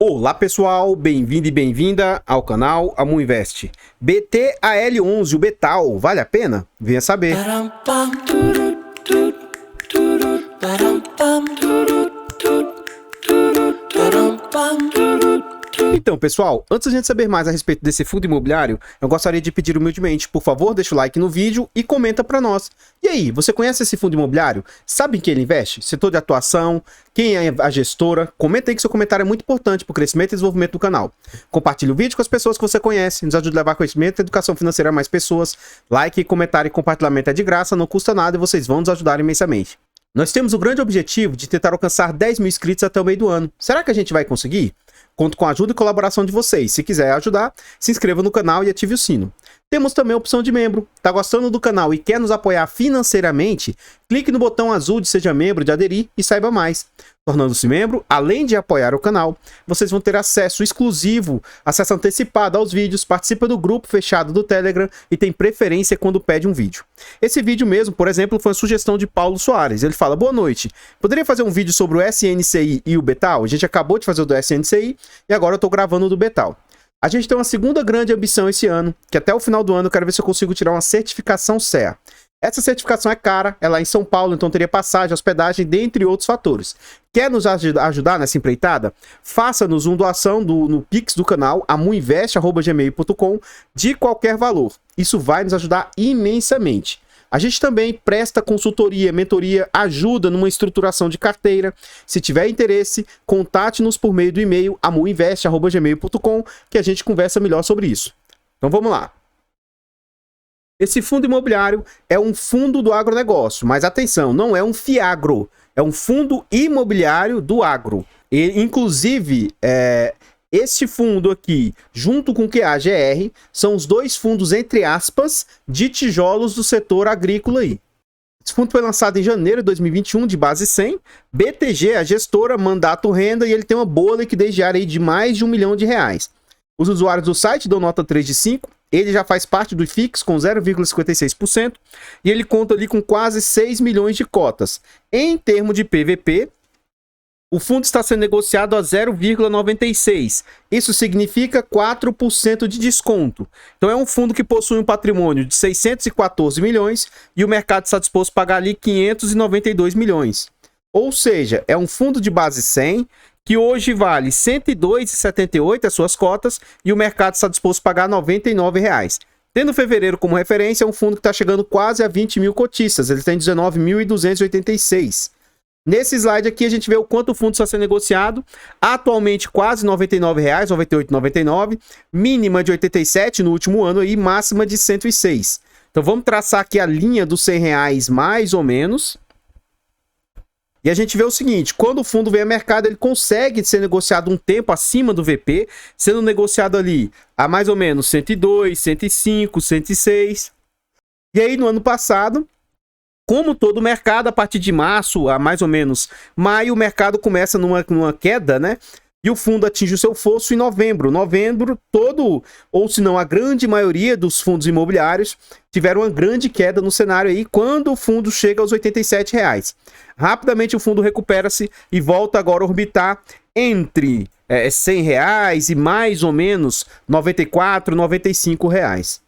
Olá pessoal, bem-vindo e bem-vinda ao canal Amuinvest. BTAL11, o Betal, vale a pena? Venha saber. Então, pessoal, antes da gente saber mais a respeito desse fundo imobiliário, eu gostaria de pedir humildemente, por favor, deixa o like no vídeo e comenta para nós. E aí, você conhece esse fundo imobiliário? Sabe em que ele investe? Setor de atuação? Quem é a gestora? Comenta aí que seu comentário é muito importante para o crescimento e desenvolvimento do canal. Compartilhe o vídeo com as pessoas que você conhece, nos ajude a levar conhecimento e educação financeira a mais pessoas. Like, comentário e compartilhamento é de graça, não custa nada e vocês vão nos ajudar imensamente. Nós temos o grande objetivo de tentar alcançar 10 mil inscritos até o meio do ano. Será que a gente vai conseguir? Conto com a ajuda e colaboração de vocês. Se quiser ajudar, se inscreva no canal e ative o sino. Temos também a opção de membro. Tá gostando do canal e quer nos apoiar financeiramente? Clique no botão azul de Seja Membro, de aderir e saiba mais. Tornando-se membro, além de apoiar o canal, vocês vão ter acesso exclusivo, acesso antecipado aos vídeos, participa do grupo fechado do Telegram e tem preferência quando pede um vídeo. Esse vídeo mesmo, por exemplo, foi uma sugestão de Paulo Soares. Ele fala: boa noite, poderia fazer um vídeo sobre o SNCI e o Betal? A gente acabou de fazer o do SNCI e agora eu tô gravando o do Betal. A gente tem uma segunda grande ambição esse ano, que até o final do ano eu quero ver se eu consigo tirar uma certificação CEA. Essa certificação é cara, é lá em São Paulo, então teria passagem, hospedagem, dentre outros fatores. Quer nos ajudar nessa empreitada? Faça-nos uma doação no Pix do canal, amuinvest@gmail.com, de qualquer valor. Isso vai nos ajudar imensamente. A gente também presta consultoria, mentoria, ajuda numa estruturação de carteira. Se tiver interesse, contate-nos por meio do e-mail amuinvest@gmail.com, que a gente conversa melhor sobre isso. Então vamos lá. Esse fundo imobiliário é um fundo do agronegócio, mas atenção, não é um FIAGRO, é um fundo imobiliário do agro. E, inclusive, este fundo aqui, junto com o QAGR, são os dois fundos, entre aspas, de tijolos do setor agrícola aí. Esse fundo foi lançado em janeiro de 2021, de base 100. BTG, a gestora, mandato renda, e ele tem uma boa liquidez diária aí de mais de R$1 milhão. Os usuários do site dão nota 3 de 5. Ele já faz parte do IFIX com 0,56% e ele conta ali com quase 6 milhões de cotas. Em termos de PVP, o fundo está sendo negociado a 0,96. Isso significa 4% de desconto. Então é um fundo que possui um patrimônio de 614 milhões e o mercado está disposto a pagar ali 592 milhões. Ou seja, é um fundo de base 100 que hoje vale R$ 102,78 as suas cotas e o mercado está disposto a pagar R$ 99,00. Tendo fevereiro como referência, é um fundo que está chegando quase a 20 mil cotistas, ele tem 19.286. Nesse slide aqui a gente vê o quanto o fundo está sendo negociado, atualmente quase R$ 99,00, 98,99, mínima de 87 no último ano e máxima de 106. Então vamos traçar aqui a linha dos R$100 mais ou menos. E a gente vê o seguinte, quando o fundo vem a mercado, ele consegue ser negociado um tempo acima do VP, sendo negociado ali a mais ou menos 102, 105, 106. E aí no ano passado, como todo o mercado, a partir de março a mais ou menos maio, o mercado começa numa queda, né? E o fundo atinge o seu fosso em novembro. Novembro, todo, ou se não a grande maioria dos fundos imobiliários tiveram uma grande queda no cenário aí, quando o fundo chega aos R$ 87,00. Rapidamente o fundo recupera-se e volta agora a orbitar entre R$100 e mais ou menos R$ 94, R$ 95,00.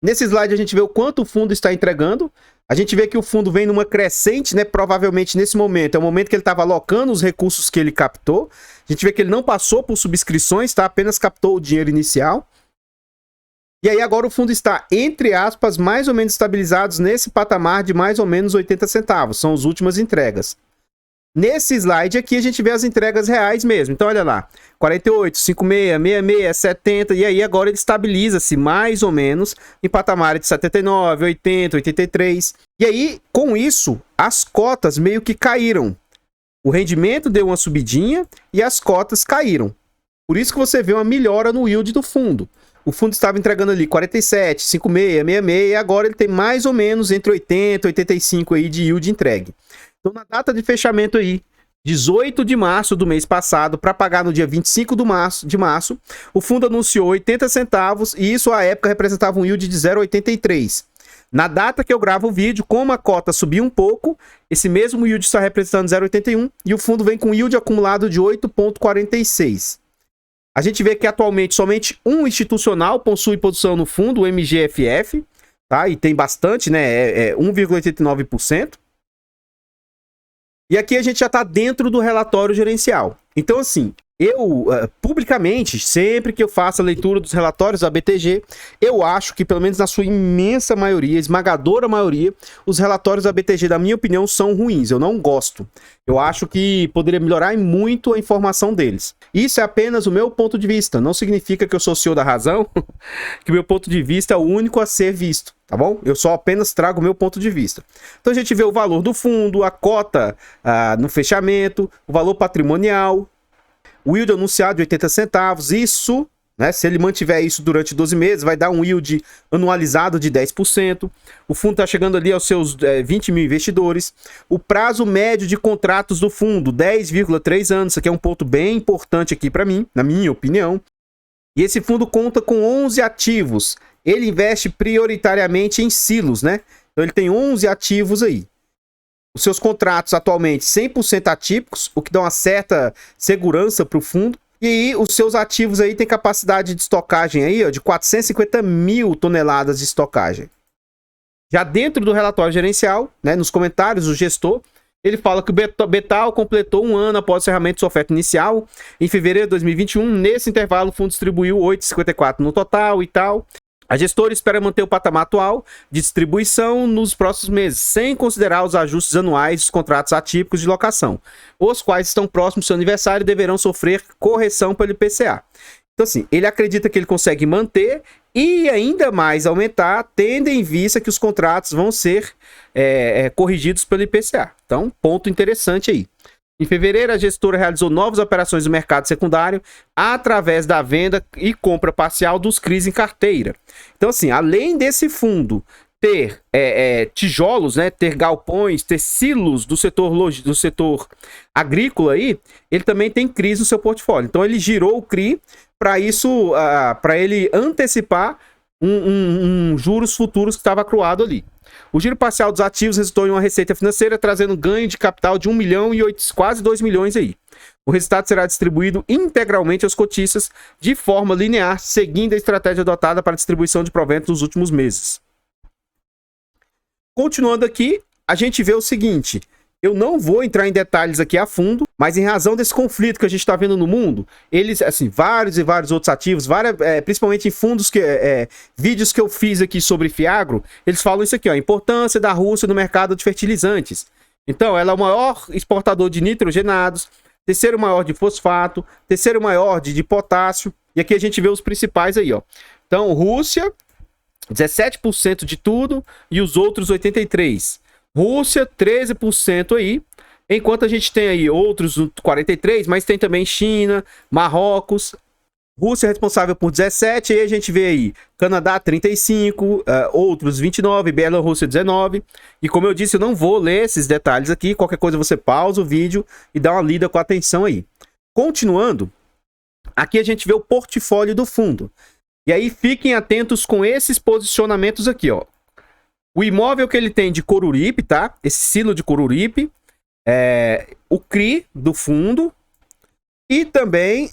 Nesse slide a gente vê o quanto o fundo está entregando. A gente vê que o fundo vem numa crescente, né? Provavelmente nesse momento, é o momento que ele estava alocando os recursos que ele captou. A gente vê que ele não passou por subscrições, tá? Apenas captou o dinheiro inicial. E aí agora o fundo está, entre aspas, mais ou menos estabilizados nesse patamar de mais ou menos 80 centavos. São as últimas entregas. Nesse slide aqui a gente vê as entregas reais mesmo. Então olha lá, 48, 56, 66, 70, e aí agora ele estabiliza-se mais ou menos em patamar de 79, 80, 83. E aí, com isso, as cotas meio que caíram. O rendimento deu uma subidinha e as cotas caíram. Por isso que você vê uma melhora no yield do fundo. O fundo estava entregando ali 47, 56, 66 e agora ele tem mais ou menos entre 80 e 85 aí de yield entregue. Então, na data de fechamento aí, 18 de março do mês passado, para pagar no dia 25 de março, o fundo anunciou 80 centavos e isso à época representava um yield de 0,83. Na data que eu gravo o vídeo, como a cota subiu um pouco, esse mesmo yield está representando 0,81 e o fundo vem com yield acumulado de 8,46. A gente vê que atualmente somente um institucional possui posição no fundo, o MGFF, tá? E tem bastante, né? 1,89%. E aqui a gente já está dentro do relatório gerencial. Então, assim, eu, publicamente, sempre que eu faço a leitura dos relatórios da BTG, eu acho que, pelo menos na sua imensa maioria, esmagadora maioria, os relatórios da BTG, na minha opinião, são ruins. Eu não gosto. Eu acho que poderia melhorar muito a informação deles. Isso é apenas o meu ponto de vista. Não significa que eu sou o senhor da razão, que o meu ponto de vista é o único a ser visto, tá bom? Eu só apenas trago o meu ponto de vista. Então a gente vê o valor do fundo, a cota no fechamento, o valor patrimonial, o yield anunciado de 80 centavos, isso, né, se ele mantiver isso durante 12 meses, vai dar um yield anualizado de 10%. O fundo está chegando ali aos seus 20 mil investidores. O prazo médio de contratos do fundo, 10,3 anos. Isso aqui é um ponto bem importante aqui para mim, na minha opinião. E esse fundo conta com 11 ativos. Ele investe prioritariamente em silos, né? Então ele tem 11 ativos aí. Os seus contratos atualmente 100% atípicos, o que dá uma certa segurança para o fundo. E aí os seus ativos aí têm capacidade de estocagem aí, ó, de 450 mil toneladas de estocagem. Já dentro do relatório gerencial, né, nos comentários, o gestor, ele fala que o Betal completou um ano após o encerramento de sua oferta inicial, em fevereiro de 2021. Nesse intervalo, o fundo distribuiu 8,54 no total e tal. A gestora espera manter o patamar atual de distribuição nos próximos meses, sem considerar os ajustes anuais dos contratos atípicos de locação, os quais estão próximos do seu aniversário e deverão sofrer correção pelo IPCA. Então, assim, ele acredita que ele consegue manter e ainda mais aumentar, tendo em vista que os contratos vão ser corrigidos pelo IPCA. Então, ponto interessante aí. Em fevereiro, a gestora realizou novas operações no mercado secundário através da venda e compra parcial dos CRIs em carteira. Então, assim, além desse fundo ter tijolos, né, ter galpões, ter silos do setor agrícola aí, ele também tem CRIs no seu portfólio. Então, ele girou o CRI para isso, para ele antecipar um juros futuros que estava acruado ali. O giro parcial dos ativos resultou em uma receita financeira, trazendo ganho de capital de 1 milhão e quase 2 milhões aí. O resultado será distribuído integralmente aos cotistas de forma linear, seguindo a estratégia adotada para a distribuição de proventos nos últimos meses. Continuando aqui, a gente vê o seguinte: eu não vou entrar em detalhes aqui a fundo, mas em razão desse conflito que a gente está vendo no mundo, eles, assim, vários e vários outros ativos, principalmente em fundos, vídeos que eu fiz aqui sobre Fiagro, eles falam isso aqui, ó, a importância da Rússia no mercado de fertilizantes. Então, ela é o maior exportador de nitrogenados, terceiro maior de fosfato, terceiro maior de potássio, e aqui a gente vê os principais aí, ó. Então, Rússia, 17% de tudo, e os outros 83%. Rússia, 13% aí, enquanto a gente tem aí outros 43%, mas tem também China, Marrocos. Rússia é responsável por 17%, aí a gente vê aí Canadá, 35%, outros 29%, Bielorrússia, 19%. E como eu disse, eu não vou ler esses detalhes aqui, qualquer coisa você pausa o vídeo e dá uma lida com atenção aí. Continuando, aqui a gente vê o portfólio do fundo. E aí fiquem atentos com esses posicionamentos aqui, ó. O imóvel que ele tem de Coruripe, tá? Esse silo de Coruripe, o CRI do fundo e também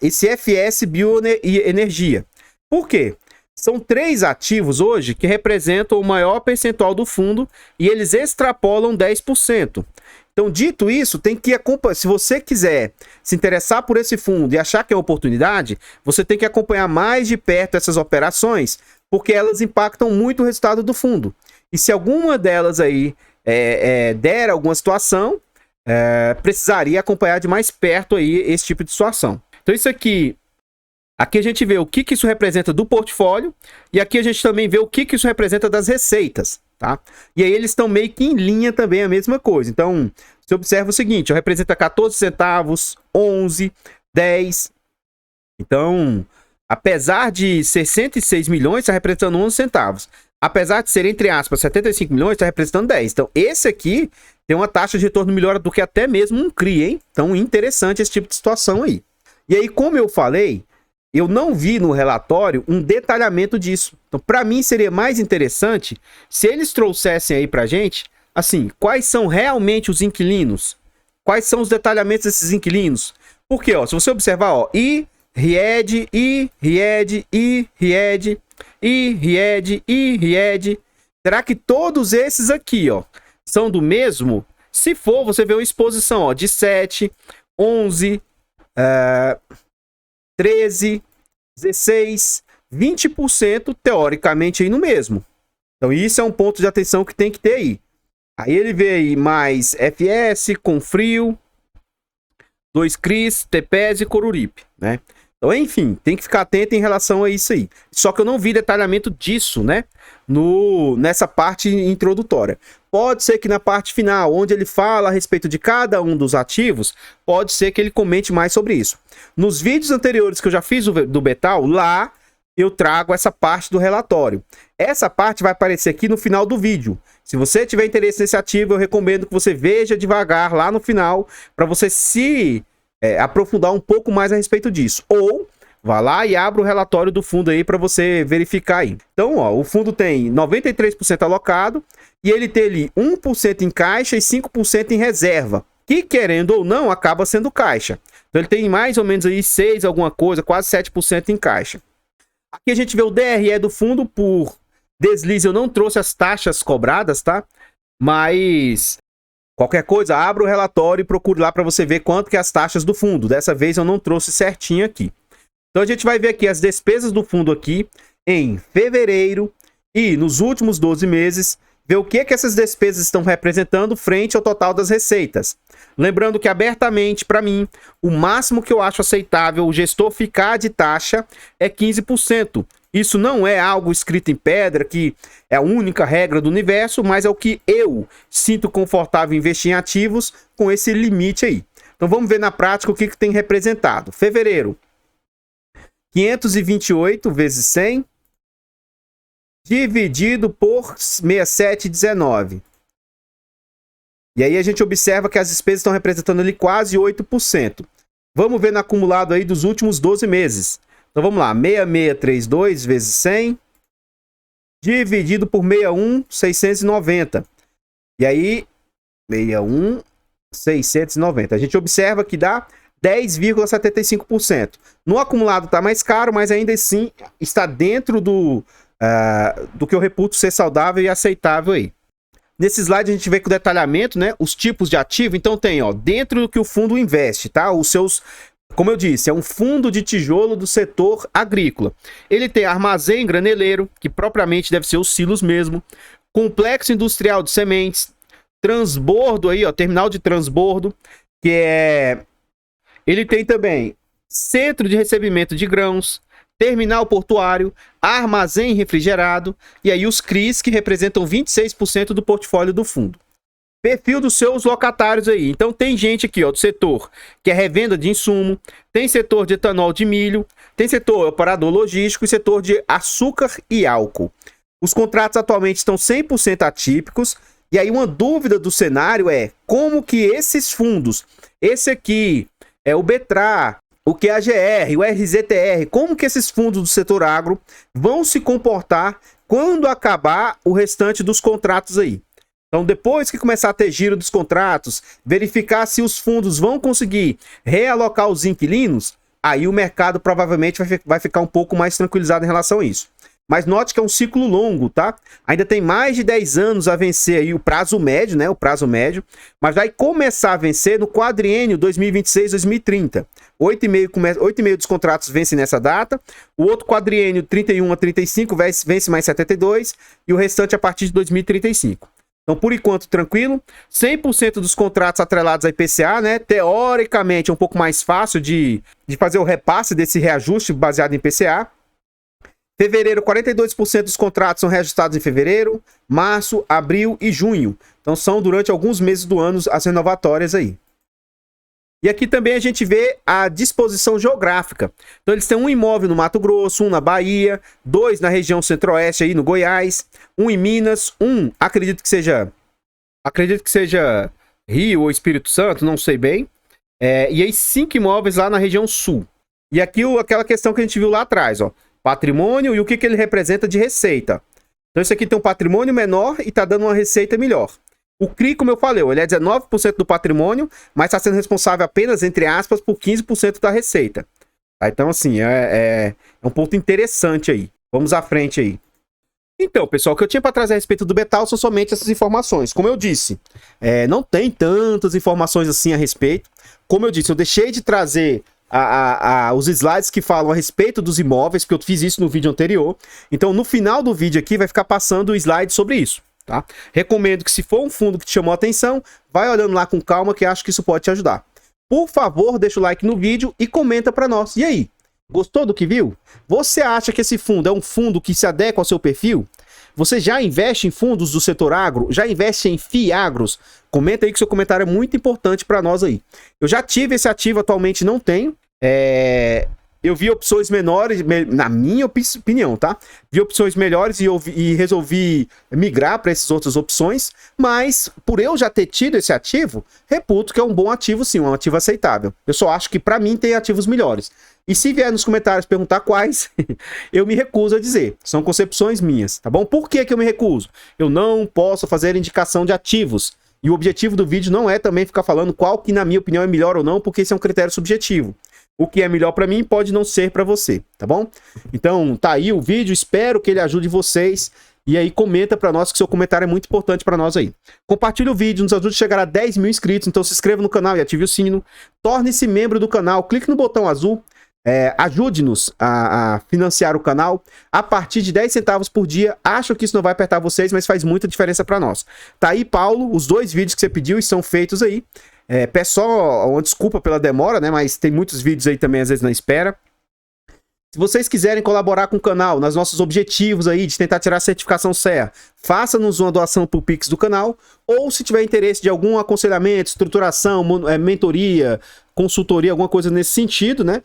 esse FS Bioenergia. Por quê? São 3 ativos hoje que representam o maior percentual do fundo e eles extrapolam 10%. Então, dito isso, tem que acompanhar. Se você quiser se interessar por esse fundo e achar que é oportunidade, você tem que acompanhar mais de perto essas operações, porque elas impactam muito o resultado do fundo. E se alguma delas aí der alguma situação, precisaria acompanhar de mais perto aí esse tipo de situação. Então isso aqui a gente vê o que isso representa do portfólio e aqui a gente também vê o que isso representa das receitas, tá? E aí eles estão meio que em linha também, a mesma coisa. Então você observa o seguinte, representa 14 centavos, 11, 10. Então, apesar de ser 106 milhões, está representando 11 centavos. Apesar de ser, entre aspas, 75 milhões, está representando 10. Então, esse aqui tem uma taxa de retorno melhor do que até mesmo um CRI, hein? Então, interessante esse tipo de situação aí. E aí, como eu falei, eu não vi no relatório um detalhamento disso. Então, para mim, seria mais interessante se eles trouxessem aí pra gente, assim, quais são realmente os inquilinos, quais são os detalhamentos desses inquilinos. Porque, ó, se você observar, ó, IRIED, será que todos esses aqui, ó, são do mesmo? Se for, você vê uma exposição, ó, de 7, 11, 13, 16, 20% teoricamente aí no mesmo. Então isso é um ponto de atenção que tem que ter aí. Aí ele vê aí mais FS, Confrio, 2 CRIs, TPES e Coruripe, né? Então, enfim, tem que ficar atento em relação a isso aí. Só que eu não vi detalhamento disso, né? Nessa parte introdutória. Pode ser que na parte final, onde ele fala a respeito de cada um dos ativos, pode ser que ele comente mais sobre isso. Nos vídeos anteriores que eu já fiz do Betal, lá eu trago essa parte do relatório. Essa parte vai aparecer aqui no final do vídeo. Se você tiver interesse nesse ativo, eu recomendo que você veja devagar lá no final, para você se aprofundar um pouco mais a respeito disso. Ou vá lá e abra o relatório do fundo aí para você verificar aí. Então, ó, o fundo tem 93% alocado e ele tem ali 1% em caixa e 5% em reserva, que querendo ou não acaba sendo caixa. Então ele tem mais ou menos aí 6 alguma coisa, quase 7% em caixa. Aqui a gente vê o DRE do fundo. Por deslize eu não trouxe as taxas cobradas, tá? Mas qualquer coisa, abra o relatório e procure lá para você ver quanto que é as taxas do fundo. Dessa vez eu não trouxe certinho aqui. Então a gente vai ver aqui as despesas do fundo aqui em fevereiro e nos últimos 12 meses, ver o que essas despesas estão representando frente ao total das receitas. Lembrando que abertamente, para mim, o máximo que eu acho aceitável o gestor ficar de taxa é 15%. Isso não é algo escrito em pedra, que é a única regra do universo, mas é o que eu sinto confortável em investir em ativos com esse limite aí. Então vamos ver na prática o que tem representado. Fevereiro, 528 vezes 100, dividido por 67,19. E aí a gente observa que as despesas estão representando ali quase 8%. Vamos ver no acumulado aí dos últimos 12 meses. Então vamos lá, 6632 vezes 100, dividido por 61,690. E aí, 61,690. A gente observa que dá 10,75%. No acumulado está mais caro, mas ainda assim está dentro do que eu reputo ser saudável e aceitável aí. Nesse slide a gente vê com detalhamento, né, os tipos de ativo. Então tem, ó, dentro do que o fundo investe, tá? Os seus, como eu disse, é um fundo de tijolo do setor agrícola. Ele tem armazém graneleiro, que propriamente deve ser os silos mesmo, complexo industrial de sementes, transbordo aí, ó, terminal de transbordo, que é... Ele tem também centro de recebimento de grãos, terminal portuário, armazém refrigerado, e aí os CRIs, que representam 26% do portfólio do fundo. Perfil dos seus locatários aí. Então tem gente aqui, ó, do setor que é revenda de insumo, tem setor de etanol de milho, tem setor operador logístico e setor de açúcar e álcool. Os contratos atualmente estão 100% atípicos, e aí uma dúvida do cenário é como que esses fundos, esse aqui é o Betra, o QAGR, o RZTR, como que esses fundos do setor agro vão se comportar quando acabar o restante dos contratos aí. Então, depois que começar a ter giro dos contratos, verificar se os fundos vão conseguir realocar os inquilinos, aí o mercado provavelmente vai ficar um pouco mais tranquilizado em relação a isso. Mas note que é um ciclo longo, tá? Ainda tem mais de 10 anos a vencer aí o prazo médio, né? O prazo médio. Mas vai começar a vencer no quadriênio 2026-2030. 8,5 dos contratos vencem nessa data. O outro quadriênio, 31 a 35, vence mais 72. E o restante a partir de 2035. Então, por enquanto, tranquilo. 100% dos contratos atrelados a IPCA, né? Teoricamente, é um pouco mais fácil de fazer o repasse desse reajuste baseado em IPCA. Fevereiro, 42% dos contratos são reajustados em fevereiro, março, abril e junho. Então são durante alguns meses do ano as renovatórias aí. E aqui também a gente vê a disposição geográfica. Então eles têm um imóvel no Mato Grosso, um na Bahia, 2 na região centro-oeste aí no Goiás, um em Minas, acredito que seja Rio ou Espírito Santo, não sei bem. E aí 5 imóveis lá na região sul. E aqui aquela questão que a gente viu lá atrás, ó. Patrimônio e o que ele representa de receita. Então isso aqui tem um patrimônio menor e tá dando uma receita melhor. O CRI, como eu falei, ele é 19% do patrimônio, mas está sendo responsável apenas, entre aspas, por 15% da receita. Tá? Então, assim, é um ponto interessante aí. Vamos à frente aí. Então, pessoal, o que eu tinha para trazer a respeito do Betal são somente essas informações. Como eu disse, não tem tantas informações assim a respeito. Como eu disse, eu deixei de trazer os slides que falam a respeito dos imóveis, porque eu fiz isso no vídeo anterior. Então, no final do vídeo aqui, vai ficar passando o slide sobre isso. Tá? Recomendo que, se for um fundo que te chamou a atenção, vai olhando lá com calma, que acho que isso pode te ajudar. Por favor, deixa o like no vídeo e comenta para nós. E aí, gostou do que viu? Você acha que esse fundo é um fundo que se adequa ao seu perfil? Você já investe em fundos do setor agro? Já investe em FIAGROS? Comenta aí que seu comentário é muito importante para nós aí. Eu já tive esse ativo, atualmente não tenho. Eu vi opções menores, na minha opinião, tá? Vi opções melhores e resolvi migrar para essas outras opções, mas por eu já ter tido esse ativo, reputo que é um bom ativo sim, um ativo aceitável. Eu só acho que para mim tem ativos melhores. E se vier nos comentários perguntar quais, eu me recuso a dizer. São concepções minhas, tá bom? Por que eu me recuso? Eu não posso fazer indicação de ativos. E o objetivo do vídeo não é também ficar falando qual que, na minha opinião, é melhor ou não, porque esse é um critério subjetivo. O que é melhor para mim pode não ser para você, tá bom? Então, tá aí o vídeo, espero que ele ajude vocês. E aí, comenta para nós, que seu comentário é muito importante para nós aí. Compartilhe o vídeo, nos ajude a chegar a 10 mil inscritos. Então, se inscreva no canal e ative o sino. Torne-se membro do canal, clique no botão azul. Ajude-nos a financiar o canal a partir de 10 centavos por dia. Acho que isso não vai apertar vocês, mas faz muita diferença para nós. Tá aí, Paulo, os 2 vídeos que você pediu estão feitos aí. Peço só uma desculpa pela demora, né? Mas tem muitos vídeos aí também, às vezes, na espera. Se vocês quiserem colaborar com o canal, nos nossos objetivos aí de tentar tirar a certificação CEA, faça-nos uma doação por Pix do canal, ou se tiver interesse de algum aconselhamento, estruturação, mentoria, consultoria, alguma coisa nesse sentido, né?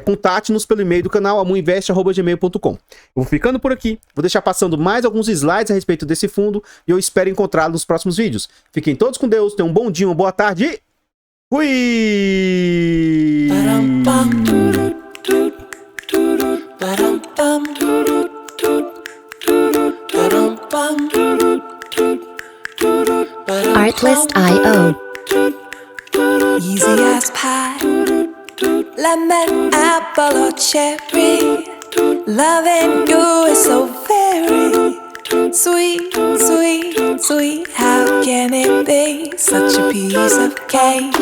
Contate-nos pelo e-mail do canal, amuinvest@gmail.com. Eu vou ficando por aqui, vou deixar passando mais alguns slides a respeito desse fundo e eu espero encontrá-lo nos próximos vídeos. Fiquem todos com Deus, tenham um bom dia, uma boa tarde e fui! Artlist.io Easy as pie, lemon, apple or cherry. Loving you is so very sweet, sweet, sweet. How can it be such a piece of cake?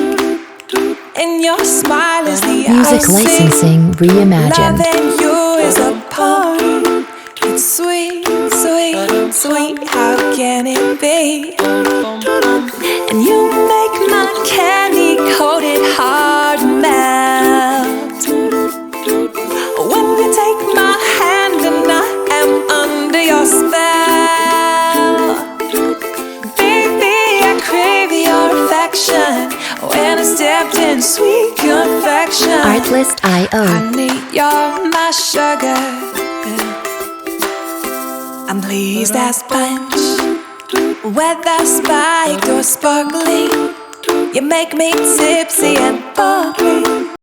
And your smile is the Music icing. licensing reimagined. Loving you is a poem. It's sweet, sweet, sweet. How can it be? And you make my candy-coated heart melt. When you take my hand and I am under your spell. Baby, I crave your affection. When I stepped in sweet confection. Artlist.io Honey, you're my sugar. I'm pleased as punch. Whether spiked or sparkling, you make me tipsy and bubbly.